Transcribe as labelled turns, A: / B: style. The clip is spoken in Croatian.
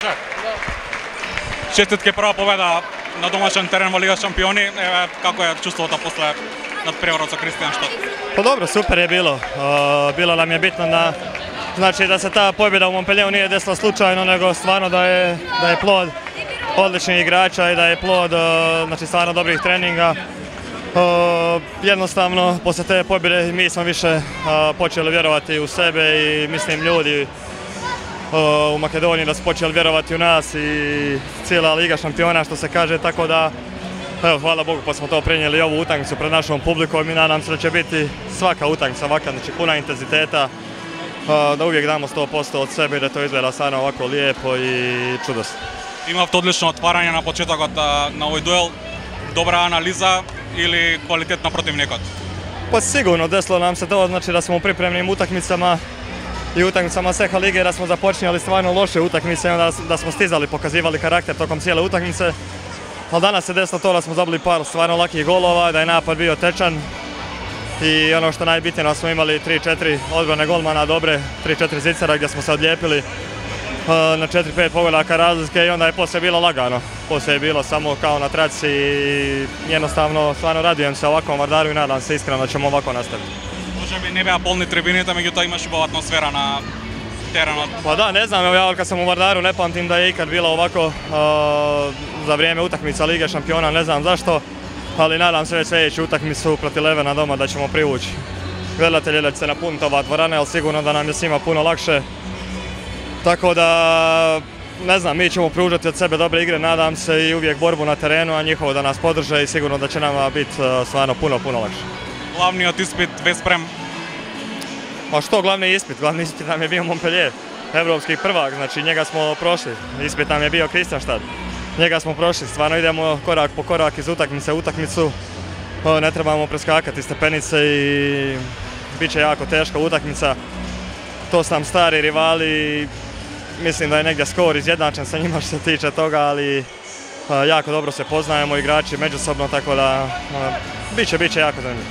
A: Čak. Čestitke, prva pobjeda na domaćem terenu Liga šampioni. Kako je čustvovati posle nadprevoraca Kristijan Štot?
B: Pa dobro, super je bilo. Bilo nam je bitno da se ta pobjeda u Montpellieru nije desila slučajno, nego stvarno da je plod odličnih igrača i da je plod stvarno dobrih treninga. Jednostavno, poslije te pobjede mi smo više počeli vjerovati u sebe i mislim ljudi u Makedoniji da su počeli vjerovati u nas i cijela Liga šampiona što se kaže, tako da evo, hvala Bogu pa smo to prenijeli ovu utakmicu pred našom publikom i nadam se da će biti svaka utakmica ovakva, znači puna intenziteta, da uvijek damo 100% od sebe i da to izgleda stvarno ovako lijepo i čudosno.
A: Imate odlično otvaranje na početak na ovaj duel, dobra analiza ili kvalitetna protivnika?
B: Pa sigurno, desilo nam se to, znači da smo u pripremnim utakmicama i utakmicama SEHA lige da smo započinjali stvarno loše utakmice i onda da smo stizali, pokazivali karakter tokom cijele utakmice. Ali danas se desilo to da smo zabili par stvarno lakih golova, da je napad bio tečan i ono što najbitnije da smo imali 3-4 odbrane golmana dobre, 3-4 zicera gdje smo se odlijepili na 4-5 pogodaka razlike i onda je poslije bilo lagano. Poslije je bilo samo kao na traci i jednostavno stvarno radujem se ovakvom Vardaru i nadam se iskreno da ćemo ovako nastaviti.
A: Može bi ne bea polni tribiните, međutim imaš i bova atmosfera na terenu?
B: Pa da, ne znam, ja kad sam u Vardaru ne pamtim da je ikad bilo ovako za vrijeme utakmica Lige šampiona, ne znam zašto, ali nadam se već sljedeću utakmicu protiv Levena doma da ćemo privući gledatelje da će se napuniti ova dvorana, ali sigurno da nam je svima puno lakše. Tako da, ne znam, mi ćemo pružati od sebe dobre igre, nadam se i uvijek borbu na terenu, a njihovo da nas podrže i sigurno da će nama biti stvarno puno lakše.
A: Glavni od ispit već sprem?
B: Pa što glavni ispit? Glavni ispit nam je bio Montpellier, evropski prvak, znači njega smo prošli. Ispit nam je bio Kristianstad, njega smo prošli, stvarno idemo korak po korak iz utakmice u utakmicu. Ne trebamo preskakati stepenice i bit će jako teška utakmica. To su nam stari rivali, mislim da je negdje skor izjednačen sa njima što se tiče toga, ali jako dobro se poznajemo igrači međusobno, tako da bit će jako zanimljivo.